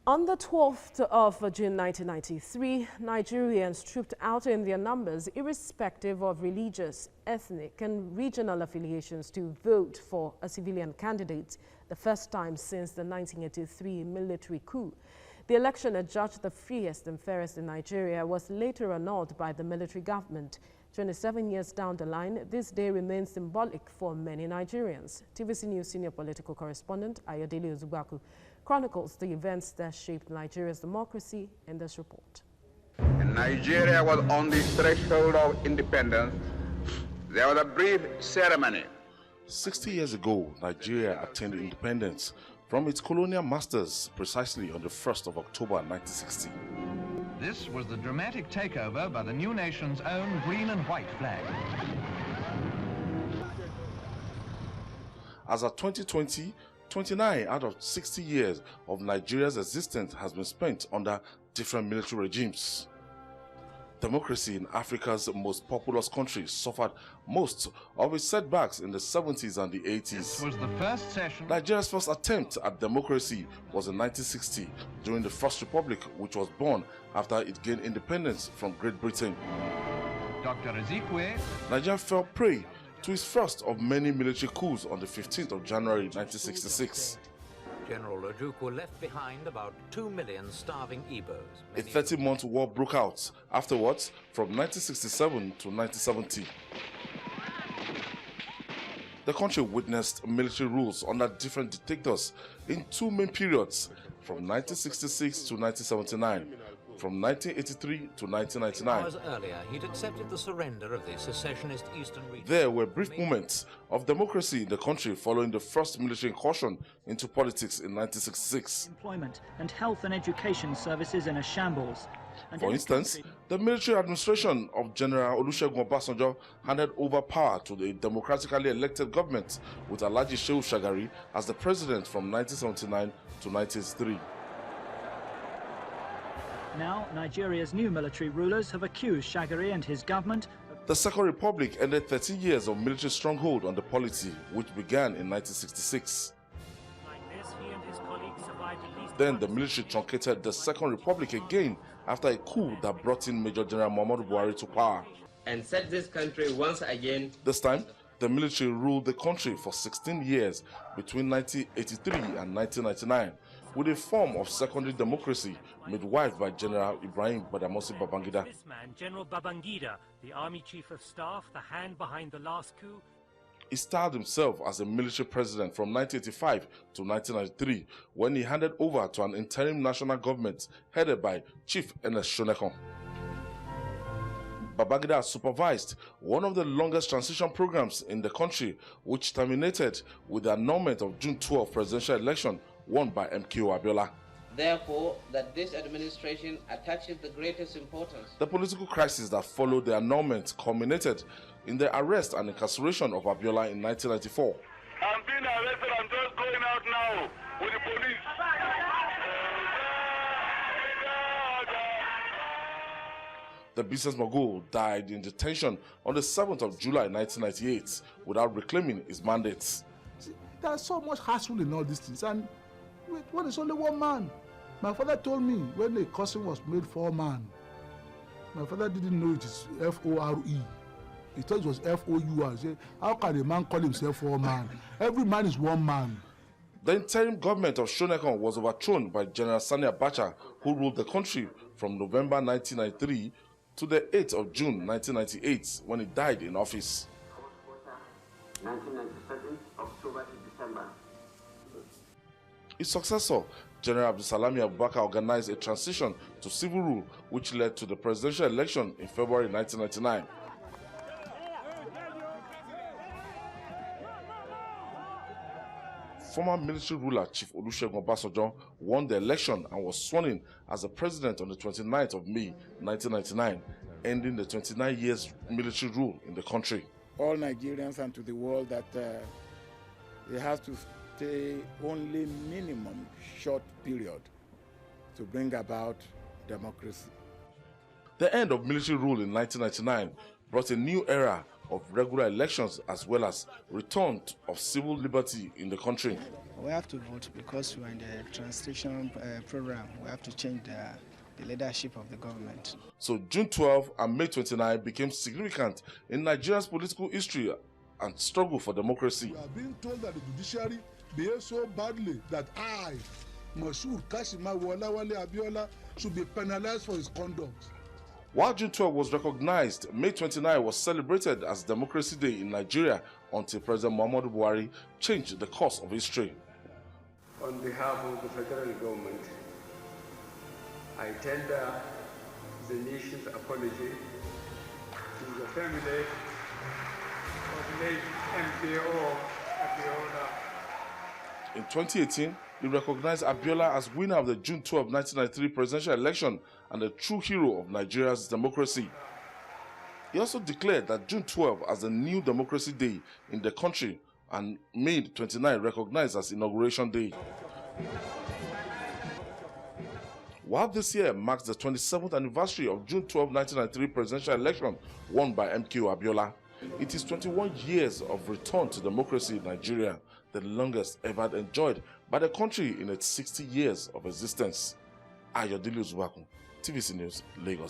On the 12th of June 1993, Nigerians trooped out in their numbers, irrespective of religious, ethnic, and regional affiliations, to vote for a civilian candidate, the first time since the 1983 military coup. The election adjudged the freest and fairest in Nigeria was later annulled by the military government. 27 years down the line, this day remains symbolic for many Nigerians. TVC News Senior Political Correspondent Ayodele Ozugbakun chronicles the events that shaped Nigeria's democracy in this report. Nigeria was on the threshold of independence. There was a brief ceremony. 60 years ago, Nigeria attained independence from its colonial masters precisely on the 1st of October 1960. This was the dramatic takeover by the new nation's own green and white flag. As of 2020, 29 out of 60 years of Nigeria's existence has been spent under different military regimes. Democracy in Africa's most populous country suffered most of its setbacks in the 70s and the 80s. This was the first session. Nigeria's first attempt at democracy was in 1960 during the First Republic, which was born after it gained independence from Great Britain. Dr. Ezekwe. Nigeria fell prey to its first of many military coups on the 15th of January 1966. General Ojukwu left behind about 2 million starving Igbos. A 30-month war broke out afterwards from 1967 to 1970. The country witnessed military rules under different dictators in two main periods, from 1966 to 1979. From 1983 to 1999. Hours earlier, he'd accepted the surrender of the secessionist Eastern region. There were brief moments of democracy in the country following the first military incursion into politics in 1966. Employment and health and education services in a shambles. For instance, the military administration of General Olusegun Obasanjo handed over power to the democratically elected government with Alhaji Shehu Shagari as the president from 1979 to 1983. Now, Nigeria's new military rulers have accused Shagari and his government. The Second Republic ended 13 years of military stronghold on the polity, which began in 1966. Then the military truncated the Second Republic again after a coup that brought in Major General Muhammadu Buhari to power. And set this country once again. This time, the military ruled the country for 16 years between 1983 and 1999. With a form of secondary democracy midwifed by General Ibrahim Badamasi Babangida. This man, General Babangida, the army chief of staff, the hand behind the last coup. He styled himself as a military president from 1985 to 1993 when he handed over to an interim national government headed by Chief Ernest Shonekan. Babangida supervised one of the longest transition programs in the country, which terminated with the annulment of June 12 presidential election won by MKO Abiola. Therefore, that this administration attaches the greatest importance. The political crisis that followed the annulment culminated in the arrest and incarceration of Abiola in 1994. I'm being arrested, I'm just going out now with the police. The business mogul died in detention on the 7th of July 1998 without reclaiming his mandates. There's so much hassle in all these things, and when it's only one man. My father told me when the cousin was made 4 man, my father didn't know it is F-O-R-E. He thought it was F-O-U-R. He said, how can a man call himself 4 man? Every man is one man. The interim government of Shonekan was overthrown by General Sani Abacha, who ruled the country from November 1993 to the 8th of June 1998, when he died in office. 1997, October to December. His successor, General Abdusalami Abubakar, organized a transition to civil rule, which led to the presidential election in February 1999. Former military ruler Chief Olusegun Obasanjo won the election and was sworn in as the president on the 29th of May 1999, ending the 29 years military rule in the country. All Nigerians and to the world that it has to stay only minimum short period to bring about democracy. The end of military rule in 1999 brought a new era of regular elections as well as return of civil liberty in the country. We have to vote because we're in the transition program. We have to change the leadership of the government. So June 12 and May 29 became significant in Nigeria's political history and struggle for democracy. We are being told that the judiciary behaves so badly that I, Moshood Kashimawo Abiola, should be penalized for his conduct. While June 12 was recognized, May 29 was celebrated as Democracy Day in Nigeria until President Muhammadu Buhari changed the course of history. On behalf of the federal government, I tender the nation's apology to the family of late MKO Abiola. In 2018, he recognized Abiola as winner of the June 12, 1993 presidential election and a true hero of Nigeria's democracy. He also declared that June 12 as the new Democracy Day in the country and May 29 recognized as Inauguration Day. While this year marks the 27th anniversary of June 12, 1993 presidential election won by MKO Abiola, it is 21 years of return to democracy in Nigeria, the longest ever enjoyed by the country in its 60 years of existence. Ayodele Ozugbakun, TVC News, Lagos.